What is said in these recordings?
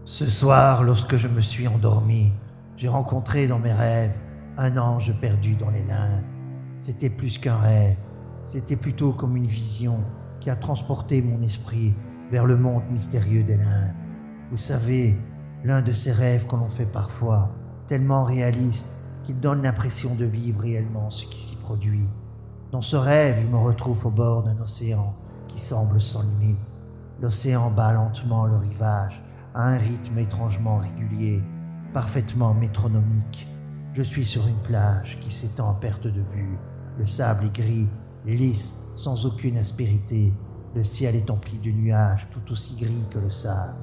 Ce soir, lorsque je me suis endormi, j'ai rencontré dans mes rêves un ange perdu dans les limbes. C'était plus qu'un rêve, c'était plutôt comme une vision qui a transporté mon esprit vers le monde mystérieux des limbes. Vous savez, l'un de ces rêves que l'on fait parfois, tellement réaliste qu'il donne l'impression de vivre réellement ce qui s'y produit. Dans ce rêve, je me retrouve au bord d'un océan qui semble sans limite. L'océan bat lentement le rivage à un rythme étrangement régulier, parfaitement métronomique. Je suis sur une plage qui s'étend à perte de vue. Le sable est gris, lisse, sans aucune aspérité. Le ciel est empli de nuages tout aussi gris que le sable.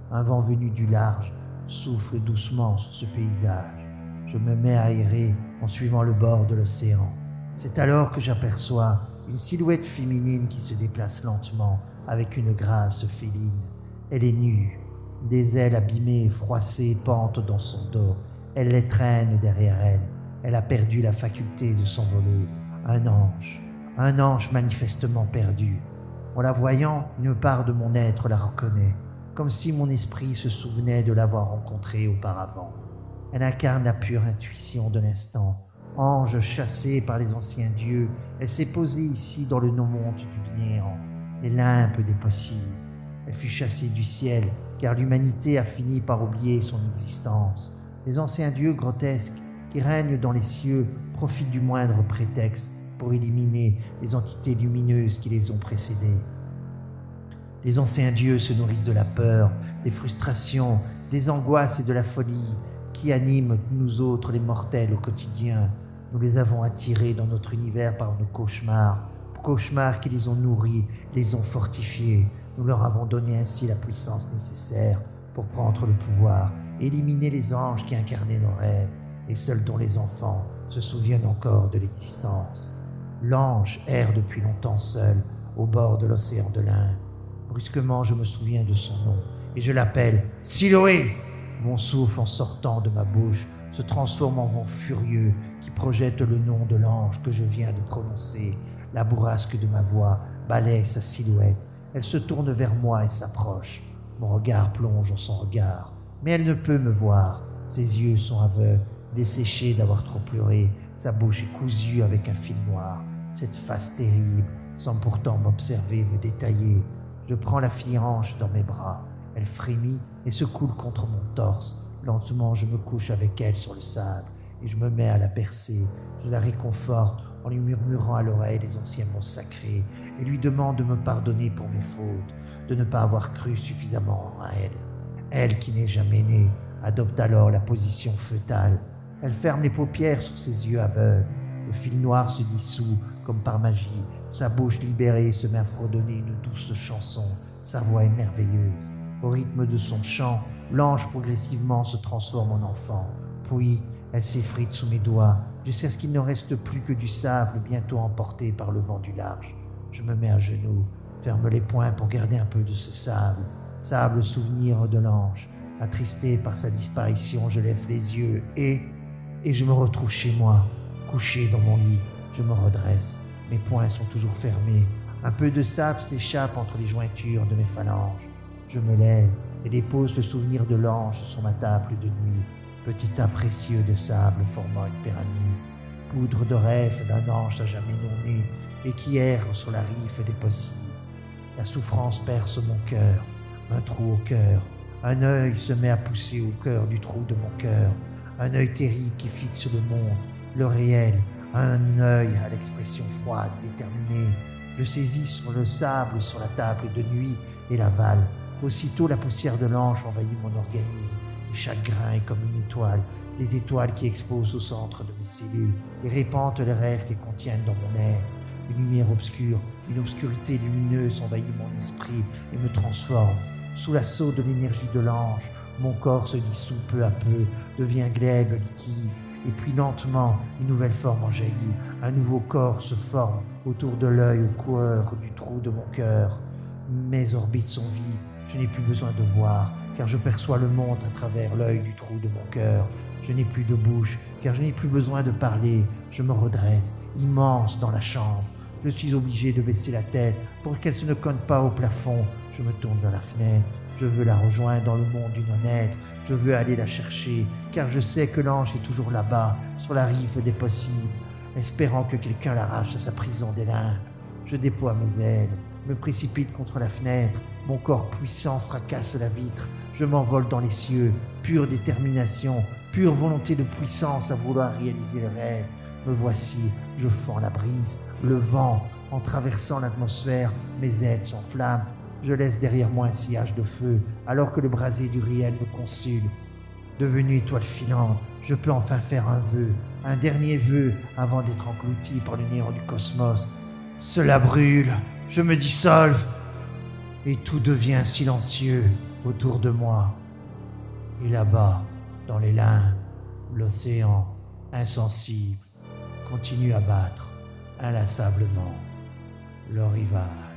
Un vent venu du large souffle doucement sur ce paysage. Je me mets à errer en suivant le bord de l'océan. C'est alors que j'aperçois une silhouette féminine qui se déplace lentement avec une grâce féline. Elle est nue, des ailes abîmées et froissées pendent dans son dos. Elle les traîne derrière elle. Elle a perdu la faculté de s'envoler. Un ange manifestement perdu. En la voyant, une part de mon être la reconnaît, comme si mon esprit se souvenait de l'avoir rencontrée auparavant. Elle incarne la pure intuition de l'instant. Ange chassée par les anciens dieux, elle s'est posée ici dans le non-monde du néant, les limbes des possibles. Elle fut chassée du ciel, car l'humanité a fini par oublier son existence. Les anciens dieux grotesques qui règnent dans les cieux profitent du moindre prétexte pour éliminer les entités lumineuses qui les ont précédés. Les anciens dieux se nourrissent de la peur, des frustrations, des angoisses et de la folie qui animent nous autres les mortels au quotidien. Nous les avons attirés dans notre univers par nos cauchemars qui les ont nourris, les ont fortifiés. Nous leur avons donné ainsi la puissance nécessaire pour prendre le pouvoir, éliminer les anges qui incarnaient nos rêves, et seuls dont les enfants se souviennent encore de l'existence. L'ange erre depuis longtemps seul, au bord de l'océan de l'Inde. Brusquement, je me souviens de son nom, et je l'appelle Siloé. Mon souffle en sortant de ma bouche se transforme en vent furieux qui projette le nom de l'ange que je viens de prononcer. La bourrasque de ma voix balaie sa silhouette. Elle se tourne vers moi et s'approche. Mon regard plonge en son regard, mais elle ne peut me voir. Ses yeux sont aveugles, desséchés d'avoir trop pleuré. Sa bouche est cousue avec un fil noir. Cette face terrible semble pourtant m'observer, me détailler. Je prends la fille ange dans mes bras. Elle frémit et se coule contre mon torse. Lentement, je me couche avec elle sur le sable et je me mets à la bercer. Je la réconforte en lui murmurant à l'oreille les anciens mots sacrés et lui demande de me pardonner pour mes fautes, de ne pas avoir cru suffisamment à elle. Elle, qui n'est jamais née, adopte alors la position fœtale. Elle ferme les paupières sur ses yeux aveugles. Le fil noir se dissout comme par magie. Sa bouche libérée se met à fredonner une douce chanson. Sa voix est merveilleuse. Au rythme de son chant, l'ange progressivement se transforme en enfant. Puis, elle s'effrite sous mes doigts, jusqu'à ce qu'il ne reste plus que du sable bientôt emporté par le vent du large. Je me mets à genoux, ferme les poings pour garder un peu de ce sable souvenir de l'ange. Attristé par sa disparition, je lève les yeux et je me retrouve chez moi, couché dans mon lit. Je me redresse, mes poings sont toujours fermés. Un peu de sable s'échappe entre les jointures de mes phalanges. Je me lève et dépose le souvenir de l'ange sur ma table de nuit. Petit tas précieux de sable formant une pyramide. Poudre de rêve d'un ange à jamais non né et qui erre sur la rive des possibles. La souffrance perce mon cœur, un trou au cœur. Un œil se met à pousser au cœur du trou de mon cœur. Un œil terrible qui fixe le monde, le réel. Un œil à l'expression froide, déterminée. Je saisis sur le sable sur la table de nuit et l'avale. Aussitôt la poussière de l'ange envahit mon organisme. Et chaque grain est comme une étoile, les étoiles qui explosent au centre de mes cellules et répandent les rêves qu'ils contiennent dans mon être. Une lumière obscure, une obscurité lumineuse envahit mon esprit et me transforme. Sous l'assaut de l'énergie de l'ange, mon corps se dissout peu à peu, devient glaive, liquide, et puis lentement, une nouvelle forme en jaillit. Un nouveau corps se forme autour de l'œil au coeur du trou de mon cœur. Mes orbites sont vides, je n'ai plus besoin de voir, car je perçois le monde à travers l'œil du trou de mon cœur. Je n'ai plus de bouche, car je n'ai plus besoin de parler. Je me redresse, immense dans la chambre. Je suis obligé de baisser la tête pour qu'elle ne cogne pas au plafond. Je me tourne vers la fenêtre. Je veux la rejoindre dans le monde du non-être. Je veux aller la chercher, car je sais que l'ange est toujours là-bas, sur la rive des possibles, espérant que quelqu'un l'arrache à sa prison des limbes. Je déploie mes ailes, me précipite contre la fenêtre, mon corps puissant fracasse la vitre. Je m'envole dans les cieux, pure détermination, pure volonté de puissance à vouloir réaliser le rêve. Me voici, je fends la brise, le vent, en traversant l'atmosphère, mes ailes s'enflamment. Je laisse derrière moi un sillage de feu, alors que le brasier du réel me consume. Devenu étoile filante, je peux enfin faire un dernier vœu, avant d'être englouti par le néant du cosmos. Cela brûle, je me dissolve, et tout devient silencieux autour de moi. Et là-bas, dans les limbes, l'océan, insensible, continue à battre inlassablement le rivage.